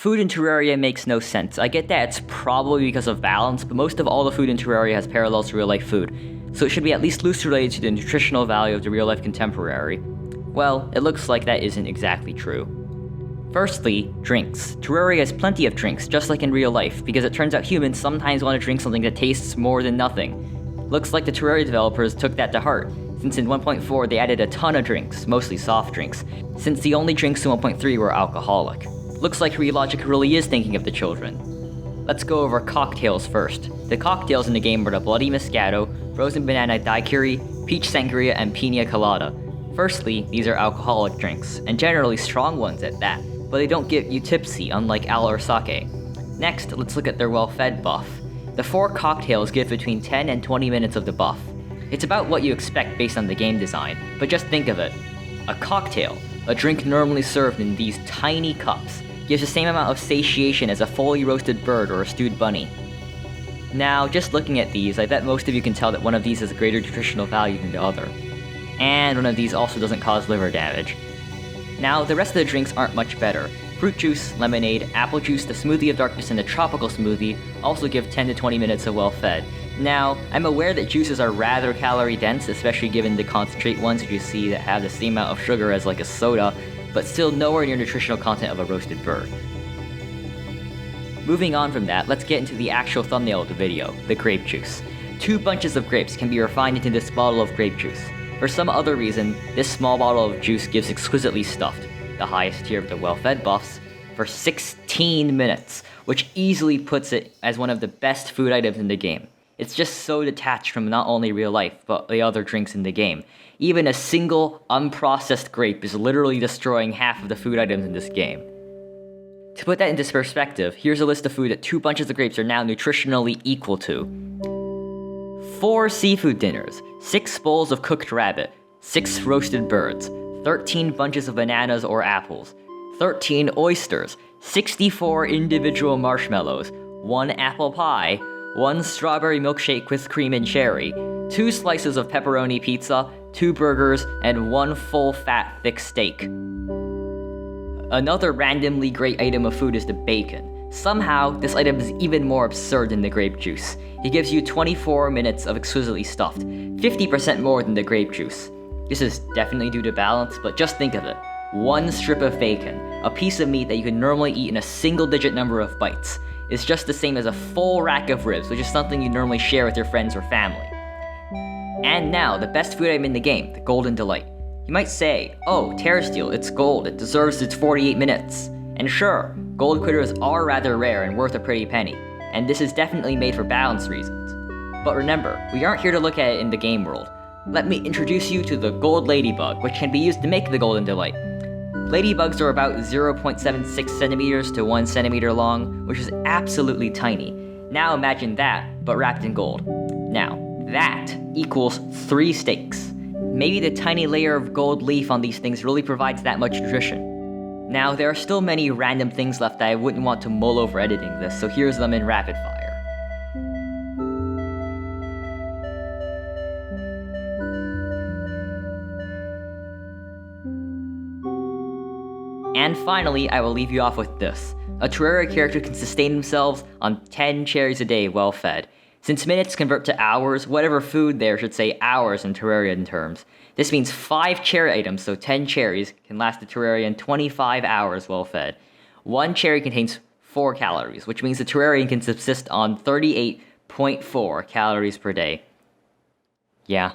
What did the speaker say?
Food in Terraria makes no sense. I get that it's probably because of balance, but most of all the food in Terraria has parallels to real-life food, so it should be at least loosely related to the nutritional value of the real-life contemporary. Well, it looks like that isn't exactly true. Firstly, drinks. Terraria has plenty of drinks, just like in real life, because it turns out humans sometimes want to drink something that tastes more than nothing. Looks like the Terraria developers took that to heart, since in 1.4 they added a ton of drinks, mostly soft drinks, since the only drinks in 1.3 were alcoholic. Looks like Relogic really is thinking of the children. Let's go over cocktails first. The cocktails in the game are the Bloody Moscato, Frozen Banana Daiquiri, Peach Sangria, and Pina Colada. Firstly, these are alcoholic drinks, and generally strong ones at that, but they don't get you tipsy, unlike ale or sake. Next, let's look at their well-fed buff. The 4 cocktails give between 10 and 20 minutes of the buff. It's about what you expect based on the game design, but just think of it. A cocktail, a drink normally served in these tiny cups, gives the same amount of satiation as a fully roasted bird or a stewed bunny. Now, just looking at these, I bet most of you can tell that one of these has a greater nutritional value than the other. And one of these also doesn't cause liver damage. Now, the rest of the drinks aren't much better. Fruit juice, lemonade, apple juice, the smoothie of darkness, and the tropical smoothie also give 10 to 20 minutes of well-fed. Now, I'm aware that juices are rather calorie dense, especially given the concentrate ones that you see that have the same amount of sugar as like a soda, but still nowhere near nutritional content of a roasted bird. Moving on from that, let's get into the actual thumbnail of the video, the grape juice. 2 bunches of grapes can be refined into this bottle of grape juice. For some other reason, this small bottle of juice gives exquisitely stuffed, the highest tier of the well-fed buffs, for 16 minutes, which easily puts it as one of the best food items in the game. It's just so detached from not only real life, but the other drinks in the game. Even a single, unprocessed grape is literally destroying half of the food items in this game. To put that into perspective, here's a list of food that 2 bunches of grapes are now nutritionally equal to. 4 seafood dinners, 6 bowls of cooked rabbit, 6 roasted birds, 13 bunches of bananas or apples, 13 oysters, 64 individual marshmallows, 1 apple pie, 1 strawberry milkshake with cream and cherry, 2 slices of pepperoni pizza, 2 burgers, and 1 full fat thick steak. Another randomly great item of food is the bacon. Somehow, this item is even more absurd than the grape juice. It gives you 24 minutes of exquisitely stuffed, 50% more than the grape juice. This is definitely due to balance, but just think of it. 1 strip of bacon, a piece of meat that you can normally eat in a single-digit number of bites, is just the same as a full rack of ribs, which is something you normally share with your friends or family. And now, the best food item in the game, the Golden Delight. You might say, oh, Terrasteel, it's gold, it deserves its 48 minutes. And sure, gold critters are rather rare and worth a pretty penny, and this is definitely made for balance reasons. But remember, we aren't here to look at it in the game world. Let me introduce you to the gold ladybug, which can be used to make the Golden Delight. Ladybugs are about 0.76 centimeters to 1 centimeter long, which is absolutely tiny. Now imagine that, but wrapped in gold. Now, that equals 3 steaks. Maybe the tiny layer of gold leaf on these things really provides that much nutrition. Now, there are still many random things left that I wouldn't want to mull over editing this, so here's them in rapid fire. And finally, I will leave you off with this. A Terraria character can sustain themselves on 10 cherries a day well fed. Since minutes convert to hours, whatever food there should say hours in Terrarian terms. This means 5 cherry items, so 10 cherries, can last the Terrarian 25 hours well fed. 1 cherry contains 4 calories, which means the Terrarian can subsist on 38.4 calories per day. Yeah,